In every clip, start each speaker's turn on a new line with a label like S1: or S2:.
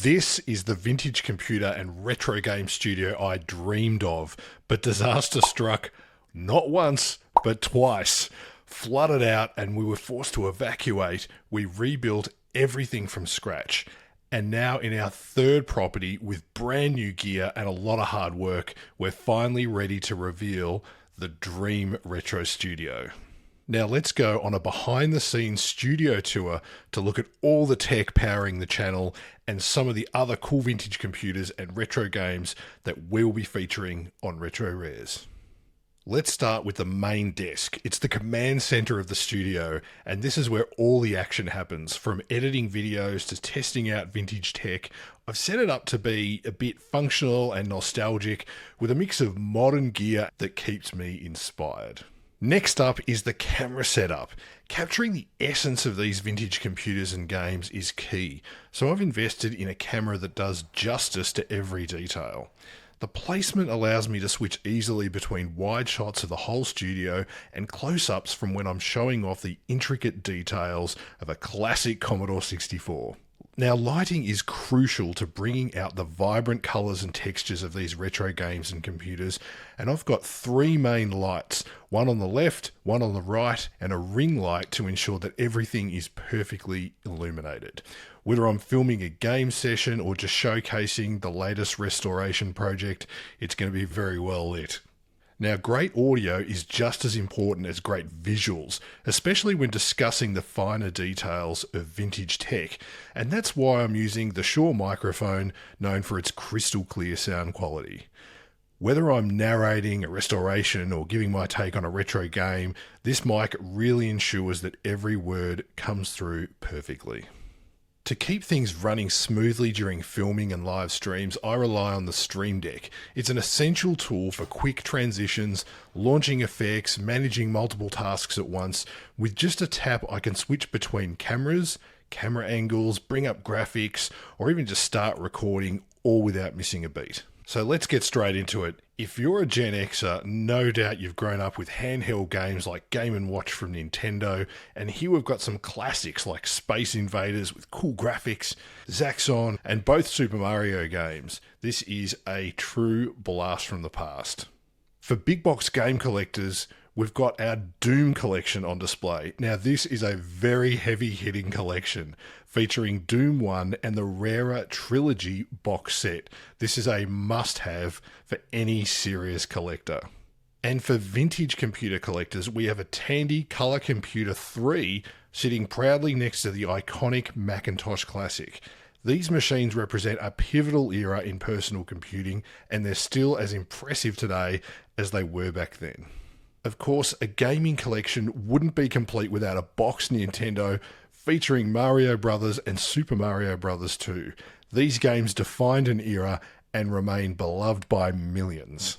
S1: This is the vintage computer and retro game studio I dreamed of, but disaster struck not once, but twice. Flooded out and we were forced to evacuate. We rebuilt everything from scratch. And now in our third property with brand new gear and a lot of hard work, we're finally ready to reveal the Dream Retro Studio. Now let's go on a behind the scenes studio tour to look at all the tech powering the channel and some of the other cool vintage computers and retro games that we'll be featuring on Retro Rares. Let's start with the main desk. It's the command center of the studio, and this is where all the action happens. From editing videos to testing out vintage tech, I've set it up to be a bit functional and nostalgic with a mix of modern gear that keeps me inspired. Next up is the camera setup. Capturing the essence of these vintage computers and games is key, so I've invested in a camera that does justice to every detail. The placement allows me to switch easily between wide shots of the whole studio and close-ups from when I'm showing off the intricate details of a classic Commodore 64. Now, lighting is crucial to bringing out the vibrant colours and textures of these retro games and computers, and I've got three main lights, one on the left, one on the right, and a ring light to ensure that everything is perfectly illuminated. Whether I'm filming a game session or just showcasing the latest restoration project, it's going to be very well lit. Now, great audio is just as important as great visuals, especially when discussing the finer details of vintage tech, and that's why I'm using the Shure microphone, known for its crystal clear sound quality. Whether I'm narrating a restoration or giving my take on a retro game, this mic really ensures that every word comes through perfectly. To keep things running smoothly during filming and live streams, I rely on the Stream Deck. It's an essential tool for quick transitions, launching effects, managing multiple tasks at once. With just a tap, I can switch between cameras, camera angles, bring up graphics, or even just start recording, all without missing a beat. So let's get straight into it. If you're a Gen Xer, no doubt you've grown up with handheld games like Game & Watch from Nintendo, and here we've got some classics like Space Invaders with cool graphics, Zaxxon, and both Super Mario games. This is a true blast from the past. For big box game collectors, we've got our Doom collection on display. Now this is a very heavy hitting collection featuring Doom 1 and the rarer Trilogy box set. This is a must have for any serious collector. And for vintage computer collectors, we have a Tandy Color Computer 3 sitting proudly next to the iconic Macintosh Classic. These machines represent a pivotal era in personal computing, and they're still as impressive today as they were back then. Of course, a gaming collection wouldn't be complete without a boxed Nintendo featuring Mario Brothers and Super Mario Brothers 2. These games defined an era and remain beloved by millions.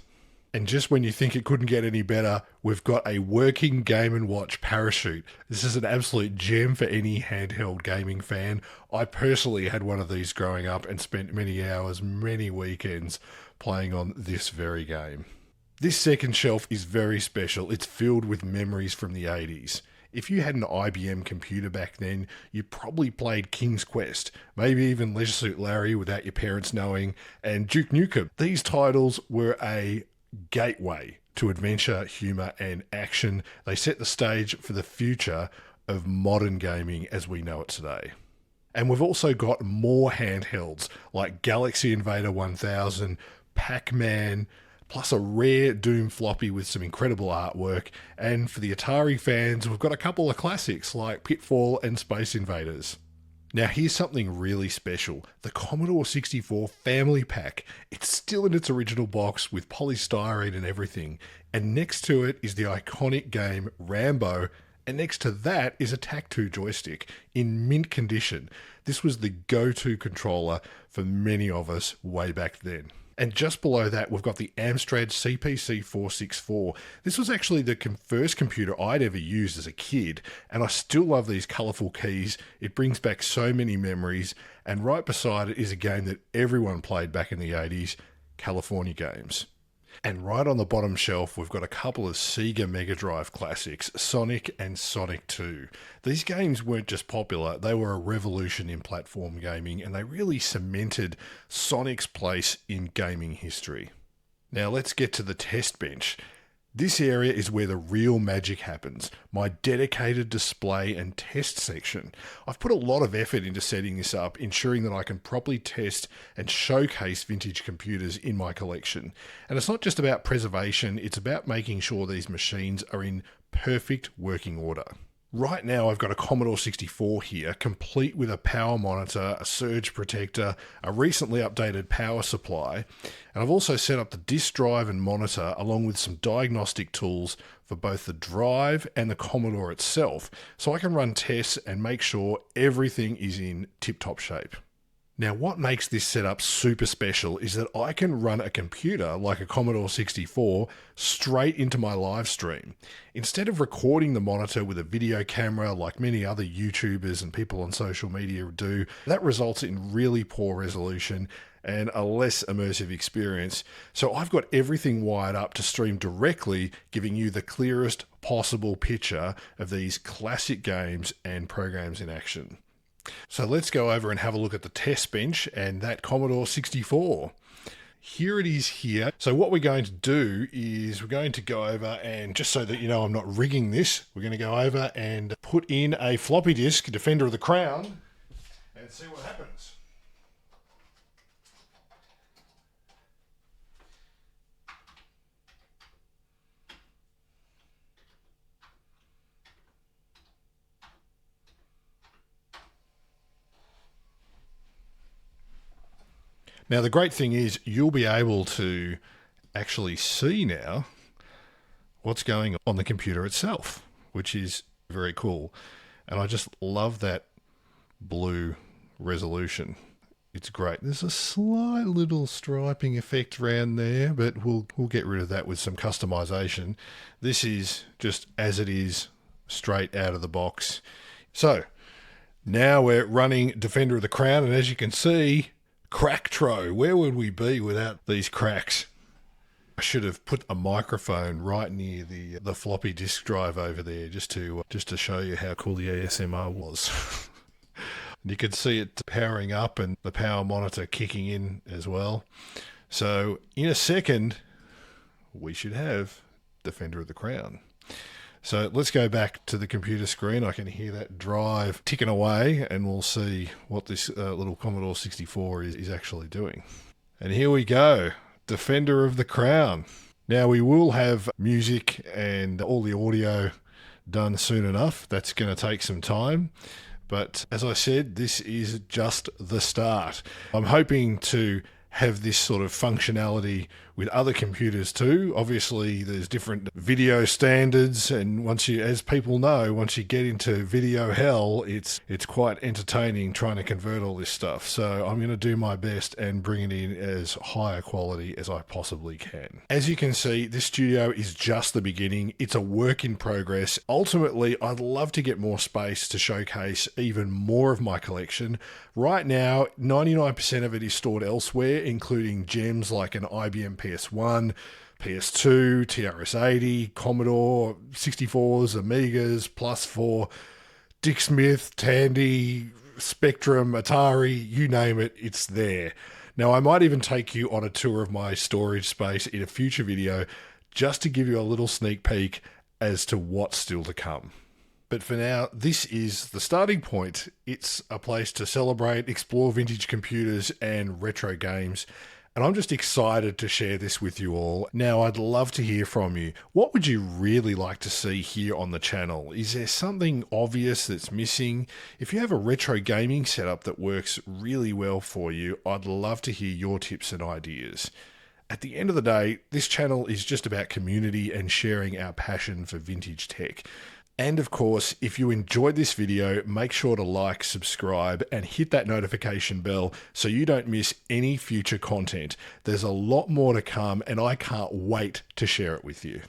S1: And just when you think it couldn't get any better, we've got a working Game & Watch parachute. This is an absolute gem for any handheld gaming fan. I personally had one of these growing up and spent many hours, many weekends playing on this very game. This second shelf is very special. It's filled with memories from the 80s. If you had an IBM computer back then, you probably played King's Quest, maybe even Leisure Suit Larry without your parents knowing, and Duke Nukem. These titles were a gateway to adventure, humour and action. They set the stage for the future of modern gaming as we know it today. And we've also got more handhelds like Galaxy Invader 1000, Pac-Man, plus a rare Doom floppy with some incredible artwork. And for the Atari fans, we've got a couple of classics like Pitfall and Space Invaders. Now here's something really special. The Commodore 64 Family Pack. It's still in its original box with polystyrene and everything. And next to it is the iconic game Rambo. And next to that is a TAC2 joystick in mint condition. This was the go-to controller for many of us way back then. And just below that, we've got the Amstrad CPC 464. This was actually the first computer I'd ever used as a kid, and I still love these colourful keys. It brings back so many memories, and right beside it is a game that everyone played back in the 80s, California Games. And right on the bottom shelf, we've got a couple of Sega Mega Drive classics, Sonic and Sonic 2. These games weren't just popular, they were a revolution in platform gaming, and they really cemented Sonic's place in gaming history. Now let's get to the test bench. This area is where the real magic happens, my dedicated display and test section. I've put a lot of effort into setting this up, ensuring that I can properly test and showcase vintage computers in my collection. And it's not just about preservation, it's about making sure these machines are in perfect working order. Right now I've got a Commodore 64 here, complete with a power monitor, a surge protector, a recently updated power supply, and I've also set up the disk drive and monitor along with some diagnostic tools for both the drive and the Commodore itself, so I can run tests and make sure everything is in tip-top shape. Now, what makes this setup super special is that I can run a computer like a Commodore 64 straight into my live stream. Instead of recording the monitor with a video camera like many other YouTubers and people on social media do, that results in really poor resolution and a less immersive experience. So I've got everything wired up to stream directly, giving you the clearest possible picture of these classic games and programs in action. So let's go over and have a look at the test bench and that Commodore 64. Here it is here. So what we're going to do is we're going to go over and, just so that you know I'm not rigging this, we're going to go over and put in a floppy disk, Defender of the Crown, and see what happens. Now, the great thing is you'll be able to actually see now what's going on the computer itself, which is very cool. And I just love that blue resolution. It's great. There's a slight little striping effect around there, but we'll get rid of that with some customization. This is just as it is, straight out of the box. So now we're running Defender of the Crown, and as you can see, Cracktro, where would we be without these cracks? I should have put a microphone right near the floppy disk drive over there just to show you how cool the ASMR was. You can see it powering up and the power monitor kicking in as well. So in a second, we should have Defender of the Crown. So let's go back to the computer screen. I can hear that drive ticking away, and we'll see what this little Commodore 64 is actually doing. And here we go, Defender of the Crown. Now we will have music and all the audio done soon enough. That's going to take some time. But as I said, this is just the start. I'm hoping to have this sort of functionality with other computers too. Obviously, there's different video standards, and as people know, once you get into video hell, it's quite entertaining trying to convert all this stuff. So I'm going to do my best and bring it in as high a quality as I possibly can. As you can see, this studio is just the beginning. It's a work in progress. Ultimately, I'd love to get more space to showcase even more of my collection. Right now, 99% of it is stored elsewhere, including gems like an IBM PS1, PS2, TRS-80, Commodore 64s, Amigas, Plus4, Dick Smith, Tandy, Spectrum, Atari, you name it, it's there. Now, I might even take you on a tour of my storage space in a future video just to give you a little sneak peek as to what's still to come. But for now, this is the starting point. It's a place to celebrate, explore vintage computers and retro games. And I'm just excited to share this with you all. Now, I'd love to hear from you. What would you really like to see here on the channel? Is there something obvious that's missing? If you have a retro gaming setup that works really well for you, I'd love to hear your tips and ideas. At the end of the day, this channel is just about community and sharing our passion for vintage tech. And of course, if you enjoyed this video, make sure to like, subscribe, and hit that notification bell so you don't miss any future content. There's a lot more to come, and I can't wait to share it with you.